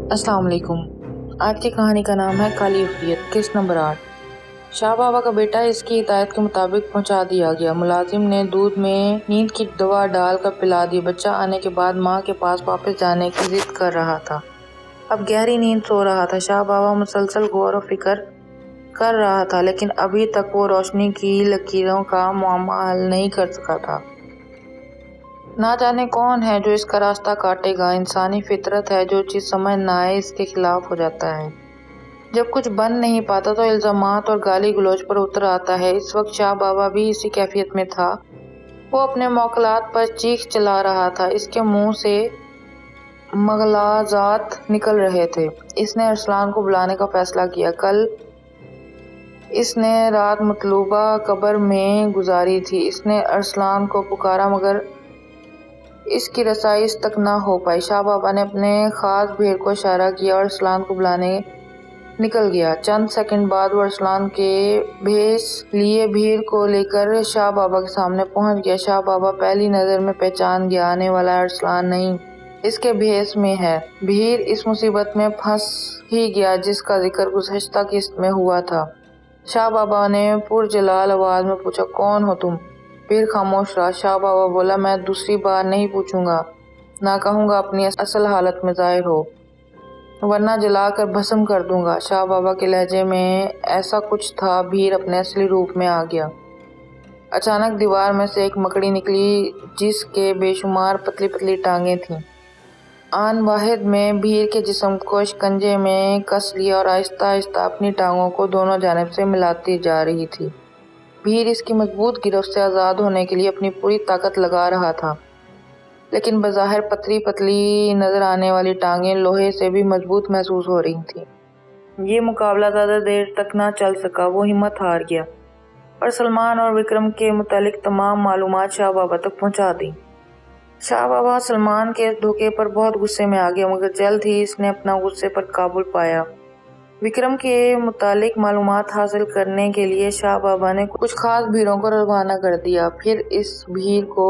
अस्सलाम वालेकुम। आज की कहानी का नाम है काली अफियत। किस्त नंबर 8। शाह बाबा का बेटा इसकी हिदायत के मुताबिक पहुंचा दिया गया। मुलाजिम ने दूध में नींद की दवा डाल कर पिला दी। बच्चा आने के बाद माँ के पास वापस जाने की जिद कर रहा था। अब गहरी नींद सो रहा था। शाह बाबा मुसलसल गौर और फिक्र कर रहा था, लेकिन अभी तक वो रोशनी की लकीरों का मुअम्मा हल नहीं कर सका था। ना जाने कौन है जो इसका रास्ता काटेगा। इंसानी फितरत है, जो चीज समझ ना आए इसके खिलाफ हो जाता है। जब कुछ बन नहीं पाता तो इल्जामात और गाली गलौज पर उतर आता है। इस वक्त शाह बाबा भी इसी कैफियत में था। वो अपने मौकलात पर चीख चला रहा था। इसके मुंह से मगलाजात निकल रहे थे। इसने अरसलान को बुलाने का फैसला किया। कल इसने रात मतलूबा कब्र में गुजारी थी। इसने अरसलान को पुकारा, मगर इसकी रसाई इस तक ना हो पाई। शाह बाबा ने अपने खास भीड़ को इशारा किया और अरसलान को बुलाने निकल गया। चंद सेकंड बाद वो अरसलान के भेस लिए भीड़ को लेकर शाह बाबा के सामने पहुंच गया। शाह बाबा पहली नजर में पहचान गया, आने वाला अरसलान नहीं, इसके भेस में है। भीड़ इस मुसीबत में फंस ही गया जिसका जिक्र गुज़श्ता किस्त में हुआ था। शाह बाबा ने पुरजलाल आवाज में पूछा, कौन हो तुम? भीड़ खामोश रहा। शाह बाबा बोला, मैं दूसरी बार नहीं पूछूंगा, ना कहूंगा अपनी असल हालत में जाहिर हो, वरना जलाकर भस्म कर दूंगा। शाह बाबा के लहजे में ऐसा कुछ था। भीड़ अपने असली रूप में आ गया। अचानक दीवार में से एक मकड़ी निकली जिसके बेशुमार पतली पतली टांगें थीं। आन वाहिद में भीड़ के जिस्म को शिकंजे में कस लिया और आहिस्ता आहिस्ता अपनी टांगों को दोनों जानिब से मिलाती जा रही थी। भीड़ इसकी मजबूत गिरफ्त से आज़ाद होने के लिए अपनी पूरी ताकत लगा रहा था, लेकिन बज़ाहिर पतली पतली नजर आने वाली टांगें लोहे से भी मजबूत महसूस हो रही थीं। ये मुकाबला ज़्यादा देर तक ना चल सका। वो हिम्मत हार गया और सलमान और विक्रम के मुतालिक तमाम मालूमात शाह बाबा तक पहुंचा दी। शाह बाबा सलमान के इस धोखे पर बहुत गुस्से में आ गया, मगर जल्द ही इसने अपना गुस्से पर काबू पाया। विक्रम के मुतालिक मालूमात हासिल करने के लिए शाह बाबा ने कुछ खास भीड़ों को रवाना कर दिया। फिर इस भीड़ को,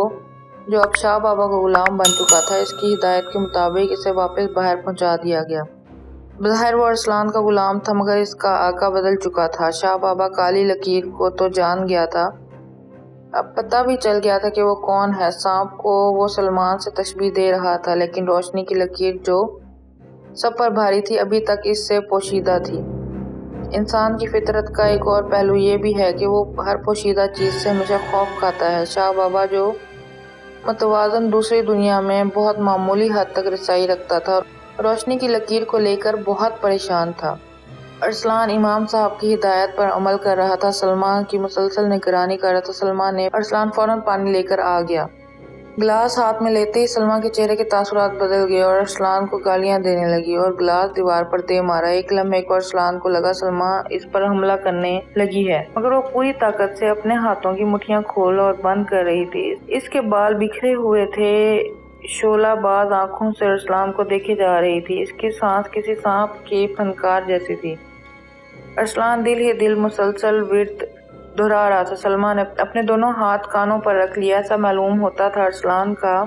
जो अब शाह बाबा का गुलाम बन चुका था, इसकी हिदायत के मुताबिक इसे वापस बाहर पहुंचा दिया गया। बज़ाहिर वो अरसलान का गुलाम था, मगर इसका आका बदल चुका था। शाह बाबा काली लकीर को तो जान गया था, अब पता भी चल गया था कि वो कौन है। सांप को वो सलमान से तशबीह दे रहा था, लेकिन रोशनी की लकीर जो सब पर भारी थी अभी तक इससे पोशीदा थी। इंसान की फितरत का एक और पहलू ये भी है कि वो हर पोशीदा चीज से हमेशा खौफ खाता है। शाह बाबा जो मतवाजन दूसरी दुनिया में बहुत मामूली हद तक रसाई रखता था, रोशनी की लकीर को लेकर बहुत परेशान था। अरसलान इमाम साहब की हिदायत पर अमल कर रहा था। सलमान की मुसलसल निगरानी कर रहा था। सलमान ने अरसलान फौरन पानी लेकर आ गया। गिलास हाथ में लेते ही सलमान के चेहरे के तासुरात बदल गए और अरसलान को गालियां देने लगी और गिलास दीवार पर दे मारा। एक लम्हे को अरसलान को लगा सलमान इस पर हमला करने लगी है, मगर वो पूरी ताकत से अपने हाथों की मुठ्ठियां खोल और बंद कर रही थी। इसके बाल बिखरे हुए थे। शोलाबाज आंखों से अरसलान को देखे जा रही थी। इसकी सांस किसी सांप की फनकार जैसी थी। अरसलान दिल ही दिल मुसलसल विर्द दोहरा रहा था। सलमान ने अपने दोनों हाथ कानों पर रख लिया। ऐसा मालूम होता था अरसलान का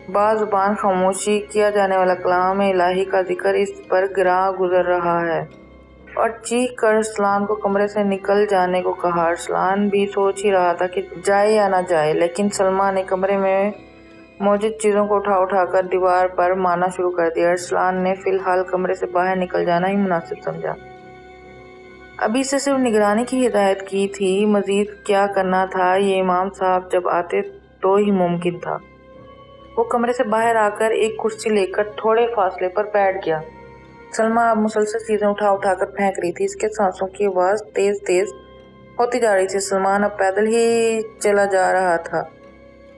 बाज़ुबान खामोशी किया जाने वाला कलाम इलाही का जिक्र इस पर गिरा गुजर रहा है, और चीख कर अरसलान को कमरे से निकल जाने को कहा। अरसलान भी सोच ही रहा था कि जाए या ना जाए, लेकिन सलमान ने कमरे में मौजूद चीज़ों को उठा उठा कर दीवार पर मारना शुरू कर दिया। अरसलान ने फिलहाल कमरे से बाहर निकल जाना ही मुनासिब समझा। अभी से सिर्फ निगरानी की हिदायत की थी, मजीद क्या करना था ये इमाम साहब जब आते तो ही मुमकिन था। वो कमरे से बाहर आकर एक कुर्सी लेकर थोड़े फासले पर बैठ गया। सलमा अब मुसलसल चीजें उठा उठा कर फेंक रही थी। इसके सांसों की आवाज तेज तेज होती जा रही थी। सलमान अब पैदल ही चला जा रहा था।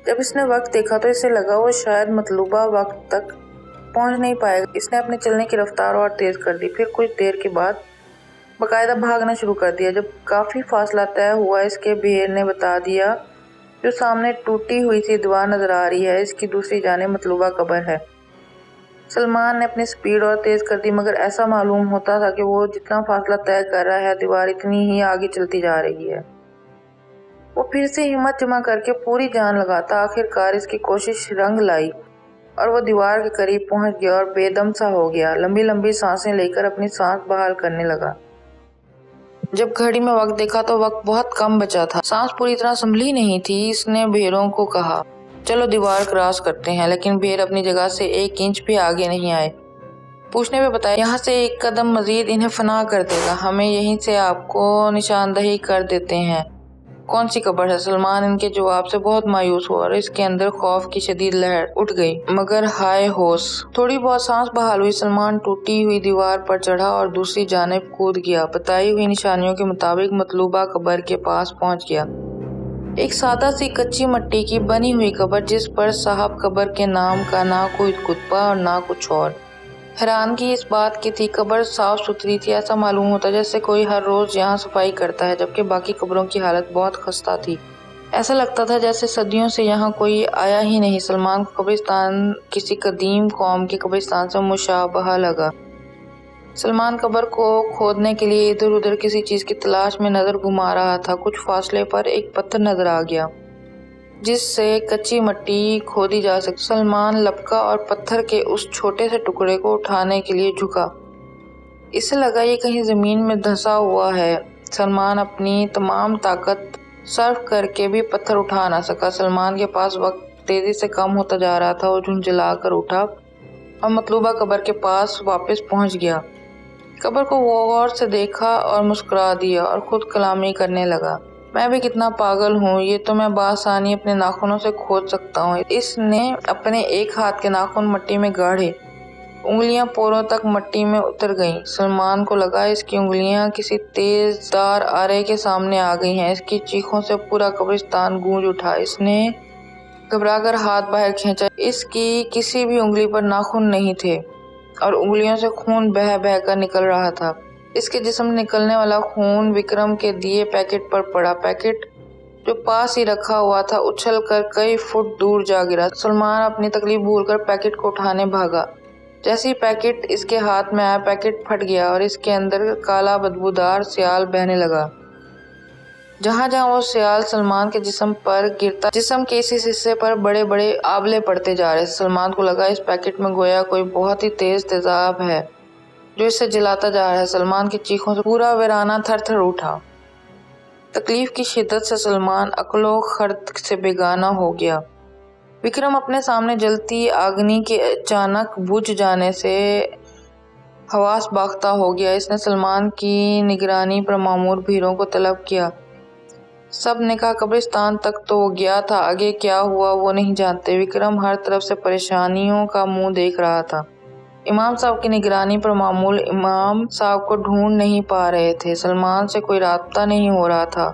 जब इसने वक्त देखा तो इसे लगा वो शायद मतलूबा वक्त तक पहुंच नहीं पाएगा। इसने अपने चलने की रफ्तार और तेज कर दी। फिर कुछ देर के बाद बाकायदा भागना शुरू कर दिया। जब काफी फासला तय हुआ, इसके भेड़ ने बता दिया, जो सामने टूटी हुई सी दीवार नजर आ रही है, इसकी दूसरी जानिब मतलूबा कब्र है। सलमान ने अपनी स्पीड और तेज कर दी, मगर ऐसा मालूम होता था कि वो जितना फासला तय कर रहा है, दीवार इतनी ही आगे चलती जा रही है। वो फिर से हिम्मत जमा करके पूरी जान लगाता। आखिरकार इसकी कोशिश रंग लाई اور وہ دیوار کے قریب پہنچ گیا اور بے دم سا ہو گیا۔ لمبی لمبی سانسیں لے کر اپنی سانس بحال کرنے لگا۔ جب گھڑی میں وقت دیکھا تو وقت بہت کم بچا تھا۔ سانس پوری طرح سنبھلی نہیں تھی۔ اس نے بھیڑوں کو کہا، چلو دیوار کراس کرتے ہیں، لیکن بھیڑ اپنی جگہ سے 1 انچ بھی آگے نہیں آئے۔ پوچھنے پہ بتایا، یہاں سے 1 قدم مزید انہیں فنا کر دے گا، ہمیں یہیں سے آپ کو نشاندہی کر دیتے ہیں۔ کون سی قبر ہے؟ سلمان ان کے جواب سے بہت مایوس ہوا اور اس کے اندر خوف کی شدید لہر اٹھ گئی۔ مگر ہائے ہوش! تھوڑی بہت سانس بحال ہوئی، سلمان ٹوٹی ہوئی دیوار پر چڑھا اور دوسری جانب کود گیا۔ بتائی ہوئی نشانیوں کے مطابق مطلوبہ قبر کے پاس پہنچ گیا۔ ایک سادہ سی کچی مٹی کی بنی ہوئی قبر، جس پر صاحب قبر کے نام کا نہ کوئی کتبہ اور نہ کچھ اور۔ حیرانگی اس بات کی تھی، قبر صاف ستھری تھی، ایسا معلوم ہوتا جیسے کوئی ہر روز یہاں صفائی کرتا ہے، جبکہ باقی قبروں کی حالت بہت خستہ تھی۔ ایسا لگتا تھا جیسے صدیوں سے یہاں کوئی آیا ہی نہیں۔ سلمان کو قبرستان کسی قدیم قوم کے قبرستان سے مشابہ لگا۔ سلمان قبر کو کھودنے کے لیے ادھر ادھر کسی چیز کی تلاش میں نظر گھما رہا تھا۔ کچھ فاصلے پر ایک پتھر نظر آ گیا جس سے کچی مٹی کھودی جا سکتی۔ سلمان لپکا اور پتھر کے اس چھوٹے سے ٹکڑے کو اٹھانے کے لیے جھکا۔ اسے لگا یہ کہیں زمین میں دھنسا ہوا ہے۔ سلمان اپنی تمام طاقت صرف کر کے بھی پتھر اٹھا نہ سکا۔ سلمان کے پاس وقت تیزی سے کم ہوتا جا رہا تھا۔ وہ جھنجھلا کر اٹھا اور مطلوبہ قبر کے پاس واپس پہنچ گیا۔ قبر کو غور سے دیکھا اور مسکرا دیا اور خود کلامی کرنے لگا، میں بھی کتنا پاگل ہوں، یہ تو میں بآسانی اپنے ناخنوں سے کھود سکتا ہوں۔ اس نے اپنے ایک ہاتھ کے ناخن مٹی میں گاڑے، انگلیاں پوروں تک مٹی میں اتر گئیں۔ سلمان کو لگا اس کی انگلیاں کسی تیز دھار آرے کے سامنے آ گئی ہیں۔ اس کی چیخوں سے پورا قبرستان گونج اٹھا۔ اس نے گھبرا کر ہاتھ باہر کھینچا۔ اس کی کسی بھی انگلی پر ناخن نہیں تھے اور انگلیوں سے خون بہہ بہہ کر نکل رہا تھا۔ اس کے جسم سے نکلنے والا خون وکرم کے دیے پیکٹ پر پڑا۔ پیکٹ جو پاس ہی رکھا ہوا تھا اچھل کر کئی فٹ دور جا گرا۔ سلمان اپنی تکلیف بھول کر پیکٹ کو اٹھانے بھاگا۔ جیسے ہی پیکٹ اس کے ہاتھ میں آیا، پیکٹ پھٹ گیا اور اس کے اندر کالا بدبودار سیال بہنے لگا۔ جہاں جہاں وہ سیال سلمان کے جسم پر گرتا، جسم کے اس حصے پر بڑے بڑے آبلے پڑتے جا رہے۔ سلمان کو لگا اس پیکٹ میں گویا کوئی بہت ہی تیز تیزاب ہے جو اسے جلاتا جا رہا ہے۔ سلمان کی چیخوں سے پورا ویرانہ تھر تھر اٹھا۔ تکلیف کی شدت سے سلمان عقل و خرد سے بیگانہ ہو گیا۔ وکرم اپنے سامنے جلتی آگنی کے اچانک بجھ جانے سے حواس باختہ ہو گیا۔ اس نے سلمان کی نگرانی پر مامور بھیڑوں کو طلب کیا۔ سب نے کہا قبرستان تک تو وہ گیا تھا، آگے کیا ہوا وہ نہیں جانتے۔ وکرم ہر طرف سے پریشانیوں کا منہ دیکھ رہا تھا۔ امام صاحب کی نگرانی پر مامور امام صاحب کو ڈھونڈ نہیں پا رہے تھے۔ سلمان سے کوئی رابطہ نہیں ہو رہا تھا۔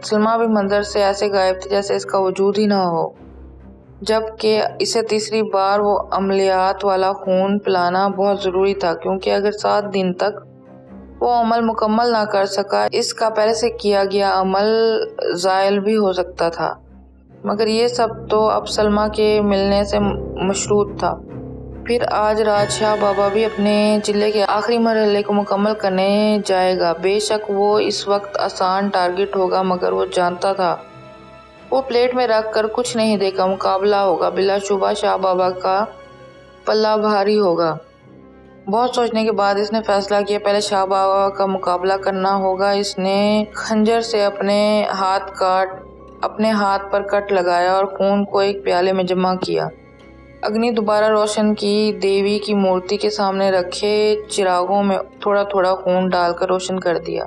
سلمان بھی منظر سے ایسے غائب تھے جیسے اس کا وجود ہی نہ ہو، جبکہ اسے تیسری بار وہ عملیات والا خون پلانا بہت ضروری تھا، کیونکہ اگر 7 دن تک وہ عمل مکمل نہ کر سکا، اس کا پہلے سے کیا گیا عمل زائل بھی ہو سکتا تھا۔ مگر یہ سب تو اب سلمیٰ کے ملنے سے مشروط تھا۔ پھر آج رات شاہ بابا بھی اپنے چلے کے آخری مرحلے کو مکمل کرنے جائے گا۔ بے شک وہ اس وقت آسان ٹارگٹ ہوگا، مگر وہ جانتا تھا وہ پلیٹ میں رکھ کر کچھ نہیں دے گا۔ مقابلہ ہوگا، بلا شبہ شاہ بابا کا پلہ بھاری ہوگا۔ بہت سوچنے کے بعد اس نے فیصلہ کیا پہلے شاہ بابا کا مقابلہ کرنا ہوگا۔ اس نے خنجر سے اپنے ہاتھ پر کٹ لگایا اور خون کو ایک پیالے میں جمع کیا۔ اگنی دوبارہ روشن کی، دیوی کی مورتی کے سامنے رکھے چراغوں میں تھوڑا تھوڑا خون ڈال کر روشن کر دیا۔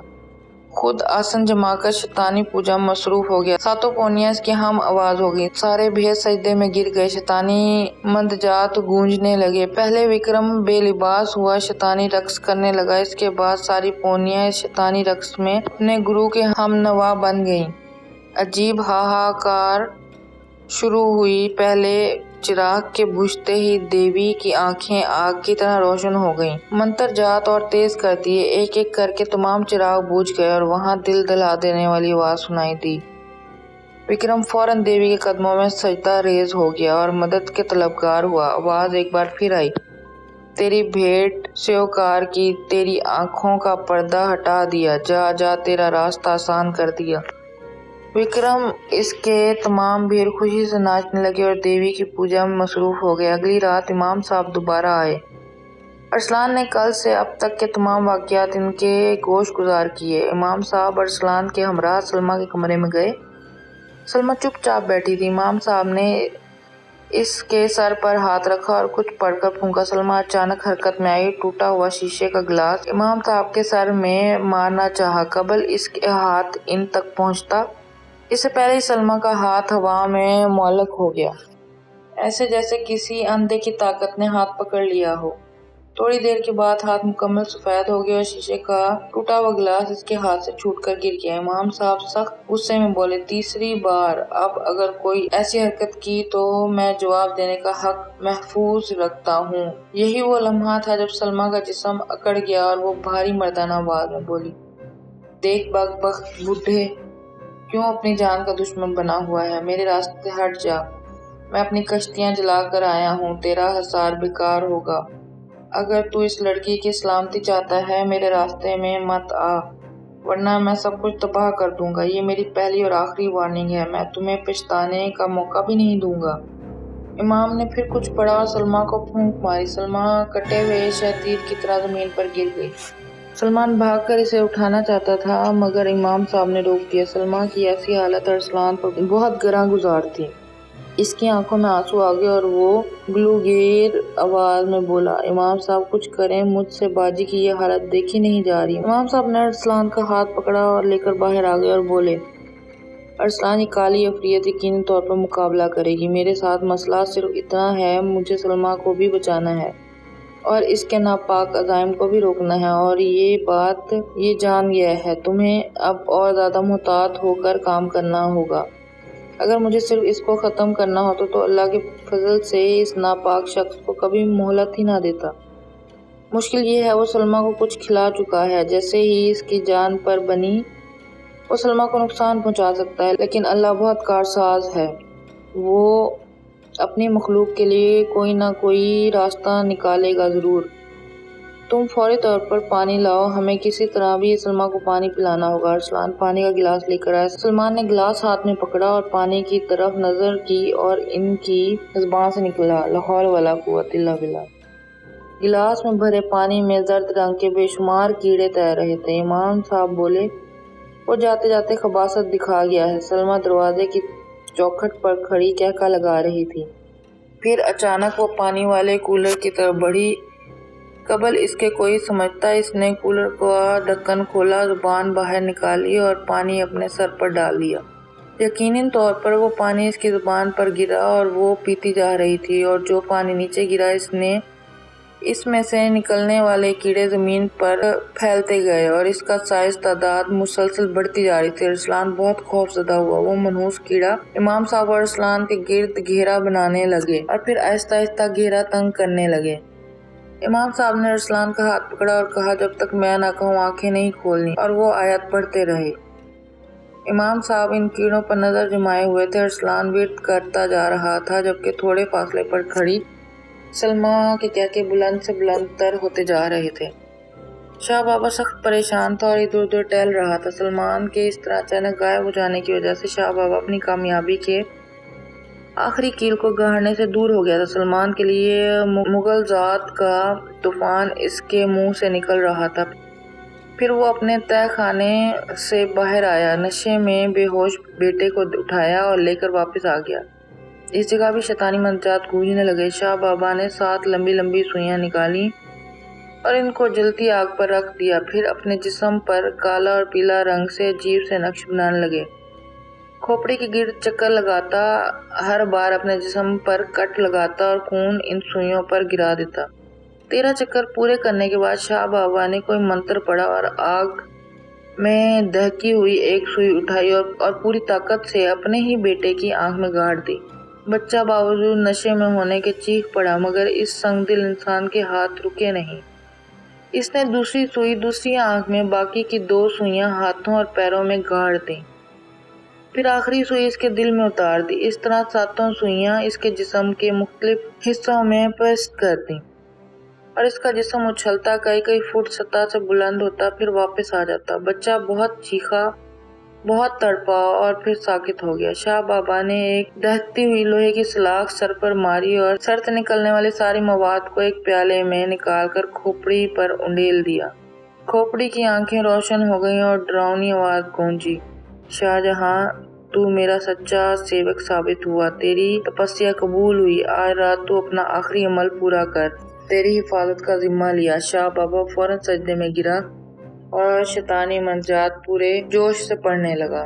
خود آسن جما کر شیطانی پوجا میں مصروف ہو گیا۔ ساتوں پونیاں اس کی ہم آواز ہو گئیں۔ سارے بھید سجدے میں گر گئے، شیطانی مندجات گونجنے لگے۔ پہلے وکرم بے لباس ہوا شیطانی رقص کرنے لگا، اس کے بعد ساری پونیاں اس شیطانی رقص میں اپنے گرو کے ہم نوا بن گئیں۔ عجیب ہاہاکار شروع ہوئی۔ پہلے چراغ کے بجھتے ہی دیوی کی آنکھیں آگ کی طرح روشن ہو گئیں۔ منتر جات اور تیز کر دیے، ایک ایک کر کے تمام چراغ بجھ گئے اور وہاں دل دہلا دینے والی آواز سنائی دی۔ وکرم فوراً دیوی کے قدموں میں سجدہ ریز ہو گیا اور مدد کے طلبگار ہوا۔ آواز ایک بار پھر آئی، تیری بھیٹ سیوکار کی، تیری آنکھوں کا پردہ ہٹا دیا، جا جا تیرا راستہ آسان کر دیا۔ विक्रम इसके तमाम भीड़ खुशी से नाचने लगे और देवी की पूजा में मसरूफ हो गए। अगली रात इमाम साहब दोबारा आए। अरसलान ने कल से अब तक के तमाम वाक़यात इनके गोश गुजार किए। इमाम साहब अरसलान के हमराह सलमा के कमरे में गए। सलमा चुपचाप बैठी थी। इमाम साहब ने इसके सर पर हाथ रखा और कुछ पढ़कर फूंका। सलमा अचानक हरकत में आई। टूटा हुआ शीशे का गिलास इमाम साहब के सर में मारना चाहा, कबल इसके हाथ इन तक पहुंचता, इससे पहले ही सलमा का हाथ हवा में मुअल्लक हो गया, ऐसे जैसे किसी अंधे की ताकत ने हाथ पकड़ लिया हो। थोड़ी देर के बाद हाथ मुकम्मल सफेद हो गया और शीशे का टूटा हुआ गिलास इसके हाथ से छूटकर गिर गया। इमाम साहब सख्त गुस्से में बोले, तीसरी बार अब अगर कोई ऐसी हरकत की तो मैं जवाब देने का हक महफूज रखता हूँ। यही वो लम्हा था जब सलमा का जिस्म अकड़ गया और वो भारी मर्दाना आवाज में बोली, देख बकबक बूढ़े, क्यों अपनी जान का दुश्मन बना हुआ है? मेरे रास्ते से हट जा। मैं अपनी कश्तियां जला कर आया हूँ, तेरा हसार बेकार होगा। अगर तू इस लड़की की सलामती चाहता है मेरे रास्ते में मत आ, वरना मैं सब कुछ तबाह कर दूंगा। ये मेरी पहली और आखिरी वार्निंग है। मैं तुम्हें पछताने का मौका भी नहीं दूंगा। इमाम ने फिर कुछ पढ़ा और सलमा को फूंक मारी। सलमा कटे हुए शहतीर की तरह जमीन पर गिर गई। सलमान भागकर इसे उठाना चाहता था, मगर इमाम साहब ने रोक दिया। सलमा की ऐसी हालत अरसलान पर बहुत गरा गुजार थी। इसकी आंखों में आंसू आ गए और वो गलूगीर आवाज में बोला, इमाम साहब कुछ करें, मुझसे बाजी की ये हालत देखी नहीं जा रही। इमाम साहब ने अरसलान का हाथ पकड़ा और लेकर बाहर आ गए और बोले, अरसलान, ये काली अफरीत यकीनी तौर पर मुकाबला करेगी। मेरे साथ मसला सिर्फ इतना है, मुझे सलमा को भी बचाना है और इसके नापाक अज़ाइम को भी रोकना है, और ये बात ये जान गया है। तुम्हें अब और ज्यादा मुहतात होकर काम करना होगा। अगर मुझे सिर्फ इसको ख़त्म करना होता तो अल्लाह के फजल से इस नापाक शख्स को कभी मोहलत ही ना देता। मुश्किल ये है, वो सलमा को कुछ खिला चुका है। जैसे ही इसकी जान पर बनी वो सलमा को नुकसान पहुंचा सकता है, लेकिन अल्लाह बहुत कारसाज है। वो अपनी मखलूक के लिए कोई ना कोई रास्ता निकालेगा ज़रूर। तुम फौरी तौर पर पानी लाओ, हमें किसी तरह भी सलमा को पानी पिलाना होगा। अरसलान पानी का गिलास लेकर आया। सलमान ने गिलास हाथ में पकड़ा और पानी की तरफ नजर की और इनकी जुबान से निकला, लाहौल वाला कुव्वत इल्ला बिल्लाह। गिलास में भरे पानी में जर्द रंग के बेशुमार कीड़े तैर रहे थे। इमाम साहब बोले, वो जाते जाते खबासत दिखा गया है। सलमा दरवाजे की चौखट पर खड़ी कहका लगा रही थी। फिर अचानक वो पानी वाले कूलर की तरफ बढ़ी। कबल इसके कोई समझता, इसने कूलर का ढक्कन खोला, जुबान बाहर निकाली और पानी अपने सर पर डाल दिया। यकीनन तौर पर वो पानी इसकी जुबान पर गिरा और वो पीती जा रही थी, और जो पानी नीचे गिरा इसमें से निकलने वाले कीड़े जमीन पर फैलते गए और इसका साइज तादाद मुसलसल बढ़ती जा रही थी। अरसलान बहुत खौफजदा हुआ। वो मनहूस कीड़ा इमाम साहब और अरसलान के गिर्द घेरा बनाने लगे और फिर आहिस्ता आहिस्ता घेरा तंग करने लगे। इमाम साहब ने अरसलान का हाथ पकड़ा और कहा, जब तक मैं ना कहूँ आंखें नहीं खोलनी, और वो आयत पढ़ते रहे। इमाम साहब इन कीड़ों पर नजर जमाए हुए थे। अरसलान विर्द करता जा रहा था, जबकि थोड़े फासले पर खड़ी सलमा के कहके बुलंद से बुलंद तर होते जा रहे थे। शाह बाबा सख्त परेशान था और इधर उधर टहल रहा था। सलमान के इस तरह अचानक गायब हो जाने की वजह से शाह बाबा अपनी कामयाबी के आखिरी कील को गाड़ने से दूर हो गया था। सलमान के लिए मुगल जात का तूफान इसके मुंह से निकल रहा था। फिर वो अपने तय खाने से बाहर आया, नशे में बेहोश बेटे को उठाया और लेकर वापस आ गया। इस जगह भी शैतानी मंत्रात गूंजने लगे। शाह बाबा ने 7 लंबी लंबी सुइयां निकाली और इनको जलती आग पर रख दिया। फिर अपने जिस्म पर काला और पीला रंग से अजीब से नक्श बनाने लगे। खोपड़ी के गिर्द चक्कर लगाता, हर बार अपने जिस्म पर कट लगाता और खून इन सुइयों पर गिरा देता। 13 चक्कर पूरे करने के बाद शाह बाबा ने कोई मंत्र पढ़ा और आग में दहकी हुई एक सुई उठाई और पूरी ताकत से अपने ही बेटे की आंख में गाड़ दी। बच्चा बावजूद नशे में होने के चीख पड़ा, मगर इस संगदिल इंसान के हाथ रुके नहीं। इसने दूसरी सुई दूसरी आंख में, बाकी की 2 सुइयां हाथों और पैरों में गाड़ दी। फिर आखिरी सुई इसके दिल में उतार दी। इस तरह 7 सुइयां इसके जिस्म के मुख्तलिफ हिस्सों में पेस्ट कर दी और इसका जिस्म उछलता कई कई फुट सतह से बुलंद होता, फिर वापस आ जाता। बच्चा बहुत चीखा بہت تڑپا اور پھر ساکت ہو گیا۔ شاہ بابا نے ایک دہتی ہوئی لوہے کی سلاخ سر پر ماری اور سر سے نکلنے والے سارے مواد کو ایک پیالے میں نکال کر کھوپڑی پر انڈیل دیا۔ کھوپڑی کی آنکھیں روشن ہو گئیں اور ڈراؤنی آواز گونجی، شاہجہاں تو میرا سچا سیوک ثابت ہوا، تیری تپسیا قبول ہوئی، آج رات تو اپنا آخری عمل پورا کر، تیری حفاظت کا ذمہ لیا۔ شاہ بابا فوراً سجدے میں گرا اور شیطانی منترات پورے جوش سے پڑھنے لگا۔